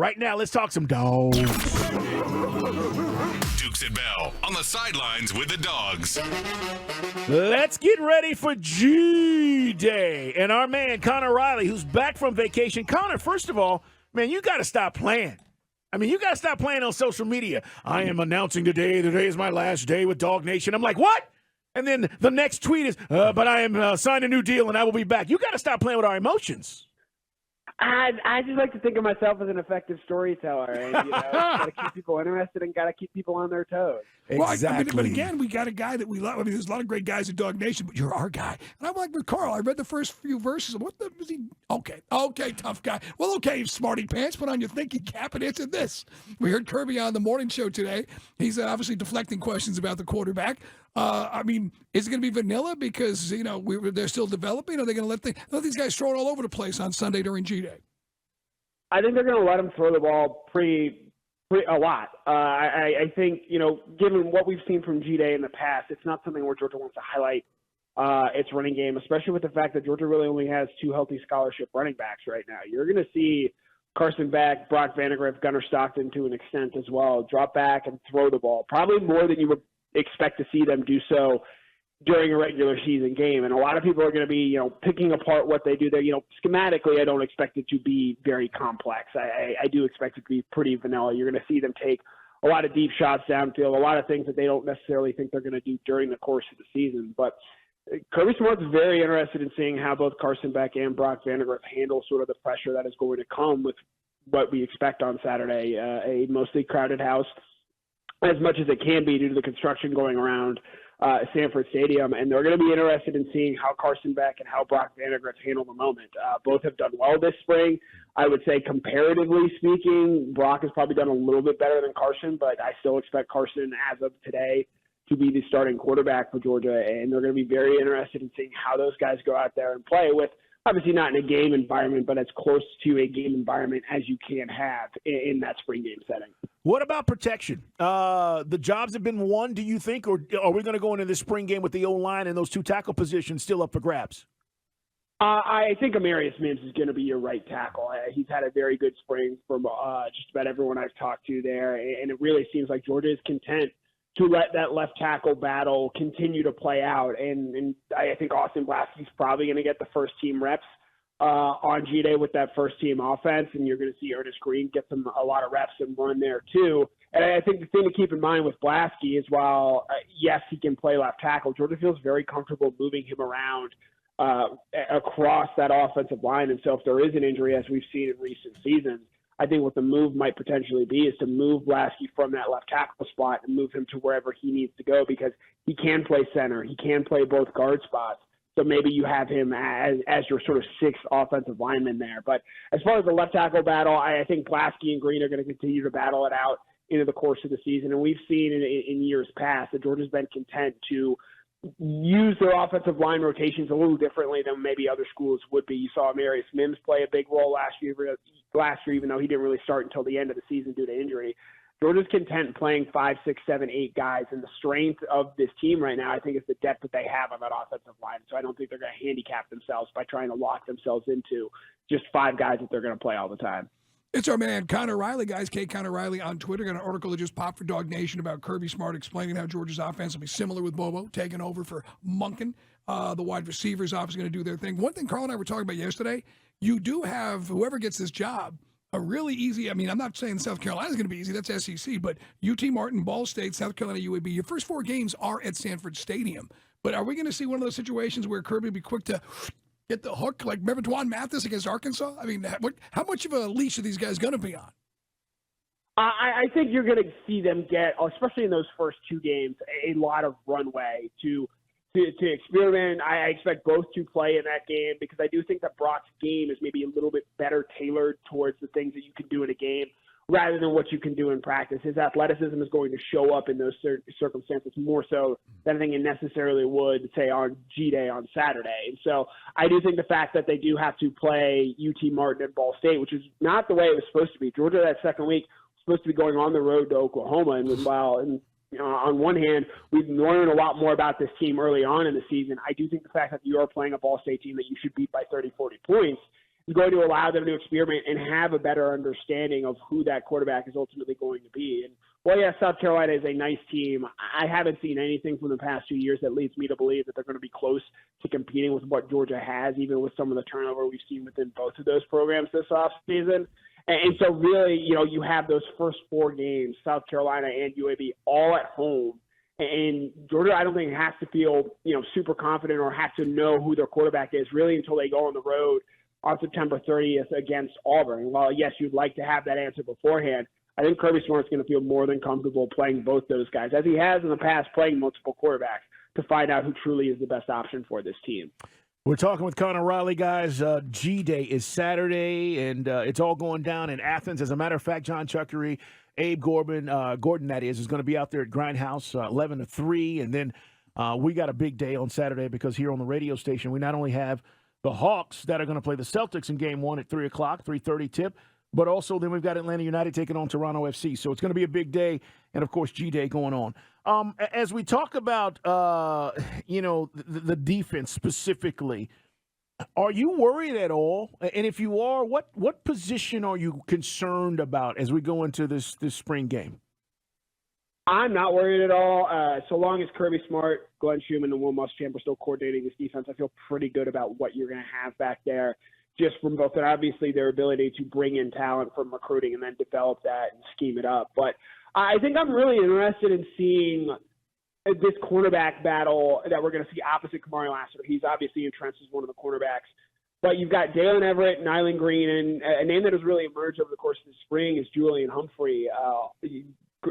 Right now, let's talk some dogs. Dukes and Bell on the sidelines with the dogs. Let's get ready for G-Day. And our man, Connor Riley, who's back from vacation. Connor, first of all, man, you got to stop playing. I mean, you got to stop playing on social media. I am announcing today is my last day with Dog Nation. I'm like, what? And then the next tweet is, but I am signed a new deal and I will be back. You got to stop playing with our emotions. I just like to think of myself as an effective storyteller, and got to keep people interested and got to keep people on their toes. Exactly. But again, we got a guy that we love. I mean, there's a lot of great guys in Dog Nation, but you're our guy. And I'm like with Carl. I read the first few verses. What the was he? Okay, tough guy. Well, okay, smarty pants. Put on your thinking cap and answer this. We heard Kirby on the morning show today. He's obviously deflecting questions about the quarterback. I mean, is it going to be vanilla because they're still developing? Are they going to let these guys throw it all over the place on Sunday during G-Day? I think they're going to let them throw the ball a lot. I think, given what we've seen from G-Day in the past, it's not something where Georgia wants to highlight its running game, especially with the fact that Georgia really only has 2 healthy scholarship running backs right now. You're going to see Carson Beck, Brock Vandagriff, Gunnar Stockton to an extent as well, drop back and throw the ball, probably more than you would expect to see them do so during a regular season game. And a lot of people are going to be, picking apart what they do there. Schematically, I don't expect it to be very complex. I do expect it to be pretty vanilla. You're going to see them take a lot of deep shots downfield, a lot of things that they don't necessarily think they're going to do during the course of the season. But Kirby Smart's very interested in seeing how both Carson Beck and Brock Vandagriff handle sort of the pressure that is going to come with what we expect on Saturday, a mostly crowded house, as much as it can be due to the construction going around Sanford Stadium. And they're going to be interested in seeing how Carson Beck and how Brock Vandagriff handle the moment. Both have done well this spring. I would say comparatively speaking, Brock has probably done a little bit better than Carson, but I still expect Carson as of today to be the starting quarterback for Georgia. And they're going to be very interested in seeing how those guys go out there and play with, obviously not in a game environment, but as close to a game environment as you can have in that spring game setting. What about protection? The jobs have been won, do you think, or are we going to go into this spring game with the O-line and those 2 tackle positions still up for grabs? I think Amarius Mims is going to be your right tackle. He's had a very good spring from just about everyone I've talked to there, and it really seems like Georgia is content to let that left tackle battle continue to play out. And I think Austin Blasky's probably going to get the first team reps on G-Day with that first team offense, and you're going to see Ernest Green get them a lot of reps and run there too. And I think the thing to keep in mind with Blasky is while, yes, he can play left tackle, Georgia feels very comfortable moving him around across that offensive line. And so if there is an injury, as we've seen in recent seasons, I think what the move might potentially be is to move Blasky from that left tackle spot and move him to wherever he needs to go, because he can play center. He can play both guard spots. So maybe you have him as your sort of 6th offensive lineman there. But as far as the left tackle battle, I think Blasky and Green are going to continue to battle it out into the course of the season. And we've seen in years past that Georgia's been content to use their offensive line rotations a little differently than maybe other schools would be. You saw Amarius Mims play a big role last year, even though he didn't really start until the end of the season due to injury. Georgia's content playing 5, 6, 7, 8 guys, and the strength of this team right now, I think, is the depth that they have on that offensive line. So I don't think they're going to handicap themselves by trying to lock themselves into just 5 guys that they're going to play all the time. It's our man, Connor Riley, guys. Connor Riley on Twitter. Got an article that just popped for Dog Nation about Kirby Smart explaining how Georgia's offense will be similar with Beau taking over for Monken. The wide receivers obviously going to do their thing. One thing Carl and I were talking about yesterday, you do have, whoever gets this job, a really easy, I'm not saying South Carolina's going to be easy, that's SEC, but UT Martin, Ball State, South Carolina, UAB, your first 4 games are at Sanford Stadium. But are we going to see one of those situations where Kirby will be quick to get the hook, like remember Dwan Mathis against Arkansas? I mean, how much of a leash are these guys going to be on? I think you're going to see them get, especially in those first 2 games, a lot of runway to experiment. I expect both to play in that game because I do think that Brock's game is maybe a little bit better tailored towards the things that you can do in a game rather than what you can do in practice. His athleticism is going to show up in those circumstances more so than I think it necessarily would, say, on G-Day on Saturday. And so I do think the fact that they do have to play UT Martin and Ball State, which is not the way it was supposed to be. Georgia that second week was supposed to be going on the road to Oklahoma, and on one hand, we've learned a lot more about this team early on in the season. I do think the fact that you are playing a Ball State team that you should beat by 30, 40 points is going to allow them to experiment and have a better understanding of who that quarterback is ultimately going to be. And well, yeah, South Carolina is a nice team. I haven't seen anything from the past 2 years that leads me to believe that they're going to be close to competing with what Georgia has, even with some of the turnover we've seen within both of those programs this offseason. And so really, you have those first 4 games, South Carolina and UAB, all at home. And Georgia, I don't think has to feel, super confident or have to know who their quarterback is really until they go on the road on September 30th against Auburn. While, yes, you'd like to have that answer beforehand, I think Kirby Smart's going to feel more than comfortable playing both those guys, as he has in the past playing multiple quarterbacks, to find out who truly is the best option for this team. We're talking with Connor Riley, guys. G-Day is Saturday, and it's all going down in Athens. As a matter of fact, John Chuckery, Abe Gordon, that is going to be out there at Grindhouse 11 to 3. And then we got a big day on Saturday because here on the radio station, we not only have the Hawks that are going to play the Celtics in Game 1 at 3 o'clock, 3:30 tip, but also then we've got Atlanta United taking on Toronto FC. So it's going to be a big day, and, of course, G-Day going on. As we talk about, the defense specifically, are you worried at all? And if you are, what position are you concerned about as we go into this spring game? I'm not worried at all. So long as Kirby Smart, Glenn Schumann, and Will Muschamp are still coordinating this defense, I feel pretty good about what you're going to have back there, just from both, and obviously their ability to bring in talent from recruiting and then develop that and scheme it up. But I think I'm really interested in seeing this cornerback battle that we're going to see opposite Kamari Lassiter. He's obviously entrenched as one of the cornerbacks. But you've got Dalen Everett, Nyland Green, and a name that has really emerged over the course of the spring is Julian Humphrey.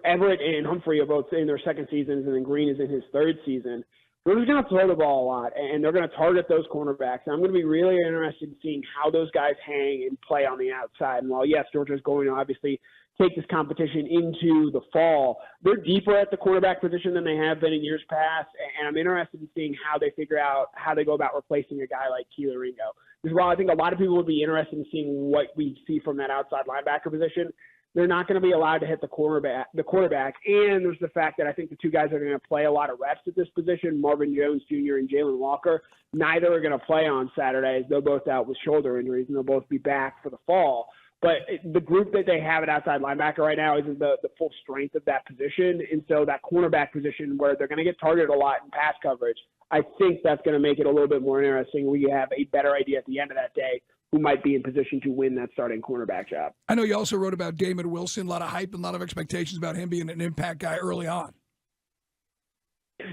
Everett and Humphrey are both in their second seasons, and then Green is in his third season. Georgia's going to throw the ball a lot, and they're going to target those cornerbacks. And I'm going to be really interested in seeing how those guys hang and play on the outside. And while, yes, Georgia's going to obviously take this competition into the fall, they're deeper at the quarterback position than they have been in years past, and I'm interested in seeing how they figure out how they go about replacing a guy like Keeler Ringo. Because while I think a lot of people would be interested in seeing what we see from that outside linebacker position, they're not going to be allowed to hit the quarterback. And there's the fact that I think the two guys are going to play a lot of reps at this position, Marvin Jones Jr. and Jalen Walker. Neither are going to play on Saturdays. They're both out with shoulder injuries, and they'll both be back for the fall. But the group that they have at outside linebacker right now isn't the full strength of that position. And so that cornerback position where they're going to get targeted a lot in pass coverage, I think that's going to make it a little bit more interesting where you have a better idea at the end of that day who might be in position to win that starting cornerback job. I know you also wrote about Damon Wilson, a lot of hype and a lot of expectations about him being an impact guy early on.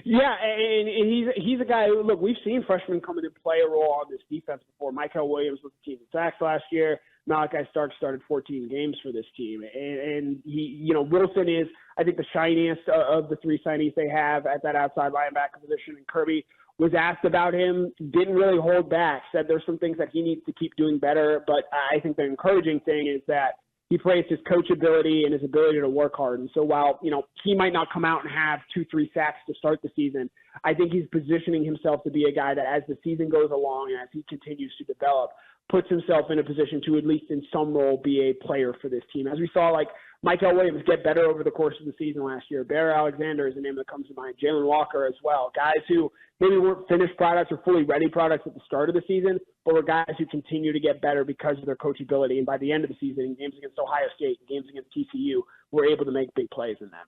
Yeah, and he's a guy who, look, we've seen freshmen come in and play a role on this defense before. Michael Williams was the team in sacks last year. Malachi Stark started 14 games for this team. And he, Wilson is, I think, the shiniest of the three signees they have at that outside linebacker position. And Kirby was asked about him, didn't really hold back, said there's some things that he needs to keep doing better. But I think the encouraging thing is that he praised his coachability and his ability to work hard. And so while, he might not come out and have 2-3 sacks to start the season, I think he's positioning himself to be a guy that as the season goes along and as he continues to develop, puts himself in a position to at least in some role be a player for this team. As we saw, Michael Williams get better over the course of the season last year. Bear Alexander is a name that comes to mind. Jalen Walker as well. Guys who maybe weren't finished products or fully ready products at the start of the season, but were guys who continue to get better because of their coachability. And by the end of the season, in games against Ohio State, and games against TCU, were able to make big plays in them.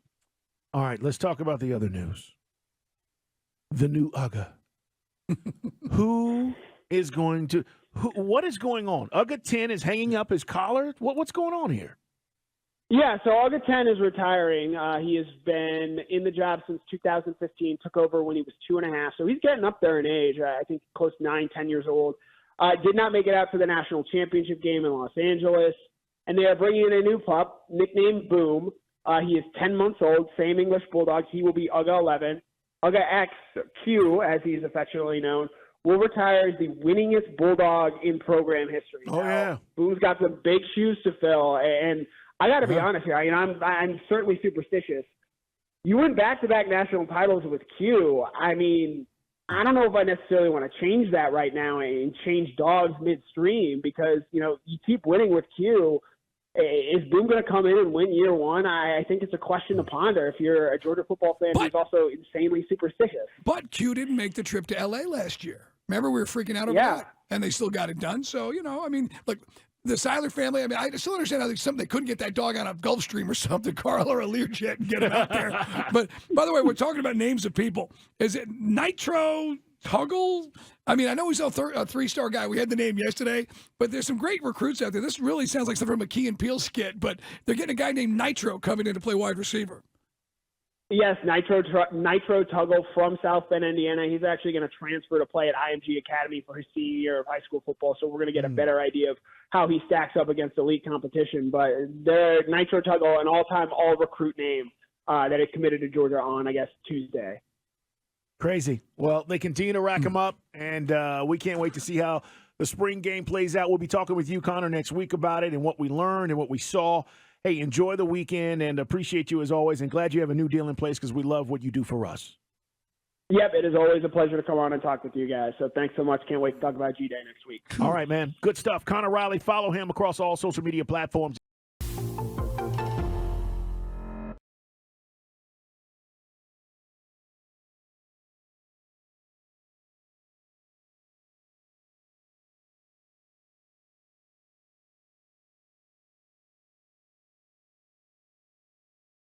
All right, let's talk about the other news. The new Ugga. What is going on? Ugga 10 is hanging up his collar? What's going on here? Yeah, so Ugga 10 is retiring. He has been in the job since 2015, took over when he was 2.5. So he's getting up there in age, I think close to 9, 10 years old. Did not make it out to the national championship game in Los Angeles. And they are bringing in a new pup, nicknamed Boom. He is 10 months old, same English Bulldog. He will be Ugga 11. Ugga X, Q, as he's affectionately known, will retire as the winningest Bulldog in program history. Oh, yeah. Boom's got some big shoes to fill, and I got to be honest here. I'm certainly superstitious. You win back-to-back national titles with Q. I mean, I don't know if I necessarily want to change that right now and change dogs midstream because, you keep winning with Q. Is Boom going to come in and win year one? I think it's a question to ponder if you're a Georgia football fan who's also insanely superstitious. But Q didn't make the trip to L.A. last year. Remember, we were freaking out over that, and they still got it done. So, I mean, look, the Seiler family, I mean, I still understand how they couldn't get that dog on a Gulfstream or something, Carl, or a Learjet and get him out there. But, by the way, we're talking about names of people. Is it Nitro Tuggle? I mean, I know he's a 3-star guy. We had the name yesterday, but there's some great recruits out there. This really sounds like something from a Key and Peele skit, but they're getting a guy named Nitro coming in to play wide receiver. Yes, Nitro Tuggle from South Bend, Indiana. He's actually going to transfer to play at IMG Academy for his senior year of high school football, so we're going to get a better idea of how he stacks up against elite competition. But Nitro Tuggle, an all-time all-recruit name that is committed to Georgia on, I guess, Tuesday. Crazy. Well, they continue to rack them up, and we can't wait to see how the spring game plays out. We'll be talking with you, Connor, next week about it and what we learned and what we saw. Hey, enjoy the weekend and appreciate you as always, and glad you have a new deal in place because we love what you do for us. Yep, it is always a pleasure to come on and talk with you guys. So thanks so much. Can't wait to talk about G-Day next week. All right, man. Good stuff. Connor Riley, follow him across all social media platforms.